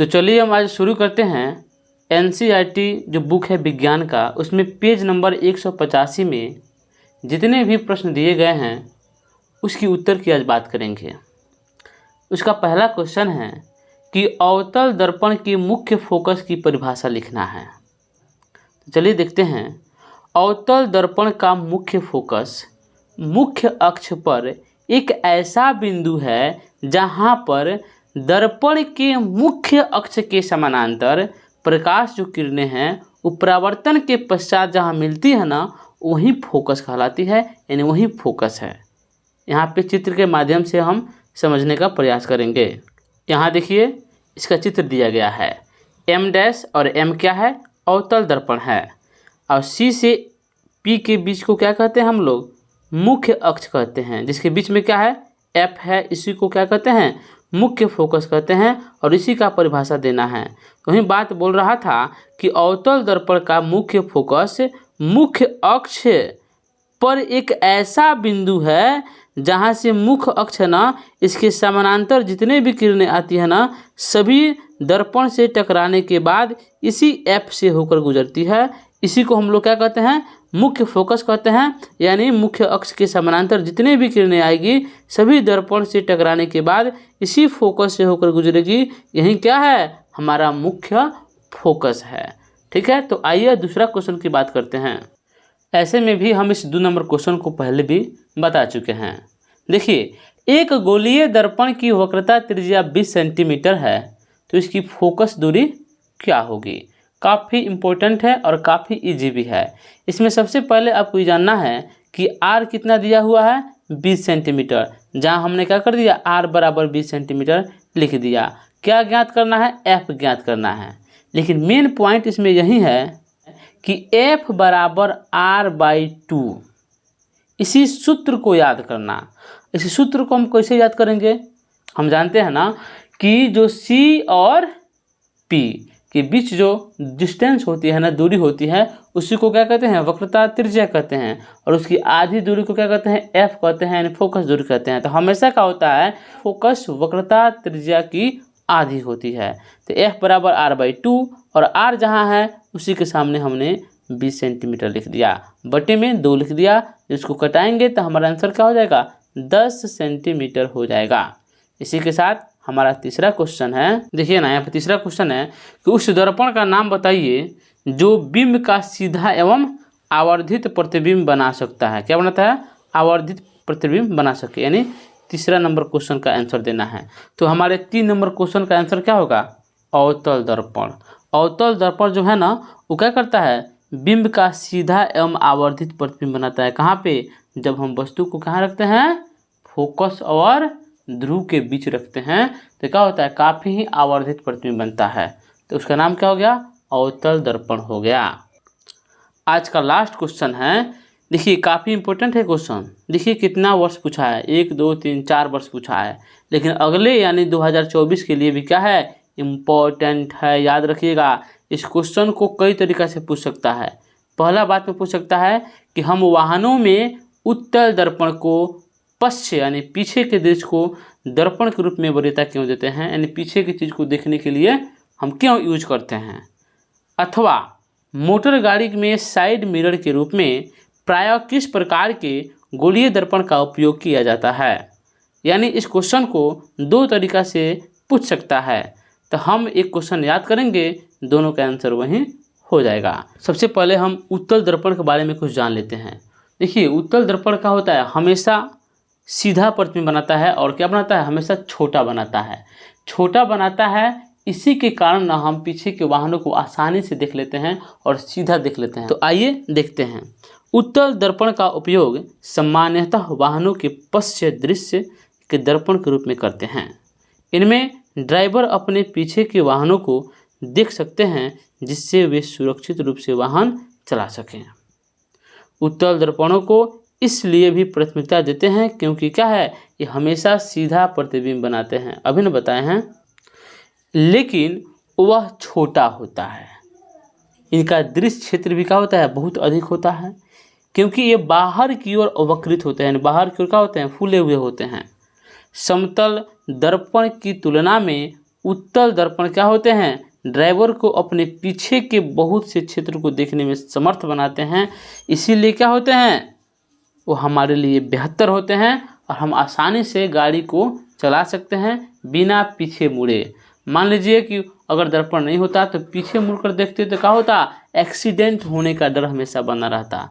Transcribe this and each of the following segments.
तो चलिए हम आज शुरू करते हैं। एनसीईआरटी जो बुक है विज्ञान का, उसमें पेज नंबर 185 में जितने भी प्रश्न दिए गए हैं उसकी उत्तर की आज बात करेंगे। उसका पहला क्वेश्चन है कि अवतल दर्पण की मुख्य फोकस की परिभाषा लिखना है। तो चलिए देखते हैं। अवतल दर्पण का मुख्य फोकस मुख्य अक्ष पर एक ऐसा बिंदु है जहां पर दर्पण के मुख्य अक्ष के समानांतर प्रकाश जो किरणें हैं वो परावर्तन के पश्चात जहां मिलती है ना, वही फोकस कहलाती है, यानी वही फोकस है। यहाँ पे चित्र के माध्यम से हम समझने का प्रयास करेंगे। यहाँ देखिए इसका चित्र दिया गया है। एम डैश और एम क्या है? अवतल दर्पण है। और सी से पी के बीच को क्या कहते हैं हम लोग? मुख्य अक्ष कहते हैं। जिसके बीच में क्या है? एफ है। इसी को क्या कहते हैं? मुख्य फोकस कहते हैं। और इसी का परिभाषा देना है। तो वही बात बोल रहा था कि अवतल दर्पण का मुख्य फोकस मुख्य अक्ष पर एक ऐसा बिंदु है जहाँ से मुख्य अक्ष है ना, इसके समानांतर जितने भी किरणें आती है ना, सभी दर्पण से टकराने के बाद इसी एफ से होकर गुजरती है। इसी को हम लोग क्या कहते हैं? मुख्य फोकस कहते हैं। यानी मुख्य अक्ष के समानांतर जितने भी किरणें आएगी सभी दर्पण से टकराने के बाद इसी फोकस से होकर गुजरेगी। यही क्या है? हमारा मुख्य फोकस है। ठीक है, तो आइए दूसरा क्वेश्चन की बात करते हैं। ऐसे में भी हम इस 2 नंबर क्वेश्चन को पहले भी बता चुके हैं। देखिए, एक गोलीय दर्पण की वक्रता त्रिज्या 20 सेंटीमीटर है, तो इसकी फोकस दूरी क्या होगी? काफ़ी इम्पोर्टेंट है और काफ़ी इजी भी है। इसमें सबसे पहले आपको ये जानना है कि आर कितना दिया हुआ है? 20 सेंटीमीटर। जहाँ हमने क्या कर दिया? आर बराबर 20 सेंटीमीटर लिख दिया। क्या ज्ञात करना है? एफ ज्ञात करना है। लेकिन मेन पॉइंट इसमें यही है कि एफ बराबर r/2, इसी सूत्र को याद करना। इसी सूत्र को हम कैसे याद करेंगे? हम जानते हैं ना कि जो C और P के बीच जो डिस्टेंस होती है ना, दूरी होती है, उसी को क्या कहते हैं? वक्रता त्रिज्या कहते हैं। और उसकी आधी दूरी को क्या कहते हैं? F कहते हैं, यानी फोकस दूरी कहते हैं। तो हमेशा क्या होता है? फोकस वक्रता त्रिज्या की आधी होती है। तो F बराबर r/2 और r जहाँ है उसी के सामने हमने 20 सेंटीमीटर लिख दिया, बटे में 2 लिख दिया। इसको कटाएंगे तो हमारा आंसर क्या हो जाएगा? 10 सेंटीमीटर हो जाएगा। इसी के साथ हमारा तीसरा क्वेश्चन है। देखिए ना, यहाँ पे तीसरा क्वेश्चन है कि उस दर्पण का नाम बताइए जो बिंब का सीधा एवं आवर्धित प्रतिबिंब बना सकता है। क्या बनाता है? आवर्धित प्रतिबिंब बना सके। यानी तीसरा नंबर क्वेश्चन का आंसर देना है। तो हमारे 3 नंबर क्वेश्चन का आंसर क्या होगा? अवतल दर्पण। अवतल दर्पण जो है ना, वो क्या करता है? बिंब का सीधा एवं आवर्धित प्रतिबिंब बनाता है। कहाँ पे? जब हम वस्तु को कहाँ रखते हैं? फोकस और ध्रुव के बीच रखते हैं, तो क्या होता है? काफ़ी ही आवर्धित प्रतिबिंब बनता है। तो उसका नाम क्या हो गया? अवतल दर्पण हो गया। आज का लास्ट क्वेश्चन है। देखिए, काफ़ी इंपॉर्टेंट है क्वेश्चन। देखिए कितना वर्ष पूछा है? 1 2 3 4 वर्ष पूछा है। लेकिन अगले यानी 2024 के लिए भी क्या है? इम्पोर्टेंट है। याद रखिएगा, इस क्वेश्चन को कई तरीक़ा से पूछ सकता है। पहला बात में पूछ सकता है कि हम वाहनों में उत्तल दर्पण को पश्च यानी पीछे के दृश्य को दर्पण के रूप में वरीयता क्यों देते हैं? यानी पीछे की चीज़ को देखने के लिए हम क्यों यूज करते हैं? अथवा मोटर गाड़ी में साइड मिरर के रूप में प्रायः किस प्रकार के गोलीय दर्पण का उपयोग किया जाता है? यानी इस क्वेश्चन को 2 तरीक़ा से पूछ सकता है। तो हम एक क्वेश्चन याद करेंगे, दोनों का आंसर वहीं हो जाएगा। सबसे पहले हम उत्तल दर्पण के बारे में कुछ जान लेते हैं। देखिए, उत्तल दर्पण क्या होता है? हमेशा सीधा प्रतिबिंब बनाता है और क्या बनाता है? हमेशा छोटा बनाता है। छोटा बनाता है, इसी के कारण ना हम पीछे के वाहनों को आसानी से देख लेते हैं और सीधा देख लेते हैं। तो आइए देखते हैं। उत्तल दर्पण का उपयोग सामान्यतः वाहनों के पश्च दृश्य के दर्पण के रूप में करते हैं। इनमें ड्राइवर अपने पीछे के वाहनों को देख सकते हैं, जिससे वे सुरक्षित रूप से वाहन चला सकें। उत्तल दर्पणों को इसलिए भी प्राथमिकता देते हैं क्योंकि क्या है? ये हमेशा सीधा प्रतिबिंब बनाते हैं, अभी न बताए हैं। लेकिन वह छोटा होता है। इनका दृश्य क्षेत्र भी क्या होता है? बहुत अधिक होता है, क्योंकि ये बाहर की ओर अवकृत होते हैं। बाहर की ओर क्या होते हैं? फूले हुए होते हैं। समतल दर्पण की तुलना में उत्तल दर्पण क्या होते हैं? ड्राइवर को अपने पीछे के बहुत से क्षेत्र को देखने में समर्थ बनाते हैं, इसीलिए क्या होते हैं? वो हमारे लिए बेहतर होते हैं और हम आसानी से गाड़ी को चला सकते हैं बिना पीछे मुड़े। मान लीजिए कि अगर दर्पण नहीं होता तो पीछे मुड़कर देखते तो क्या होता? एक्सीडेंट होने का डर हमेशा बना रहता।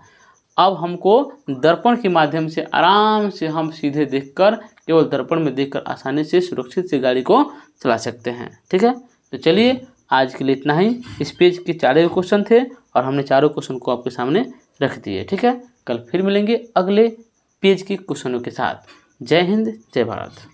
अब हमको दर्पण के माध्यम से आराम से हम सीधे देखकर, केवल दर्पण में देखकर आसानी से सुरक्षित से गाड़ी को चला सकते हैं। ठीक है, तो चलिए आज के लिए इतना ही। इस पेज के 4 क्वेश्चन थे और हमने चारों क्वेश्चन को आपके सामने रख दिए। ठीक है, कल फिर मिलेंगे अगले पेज के क्वेश्चनों के साथ। जय हिंद, जय भारत।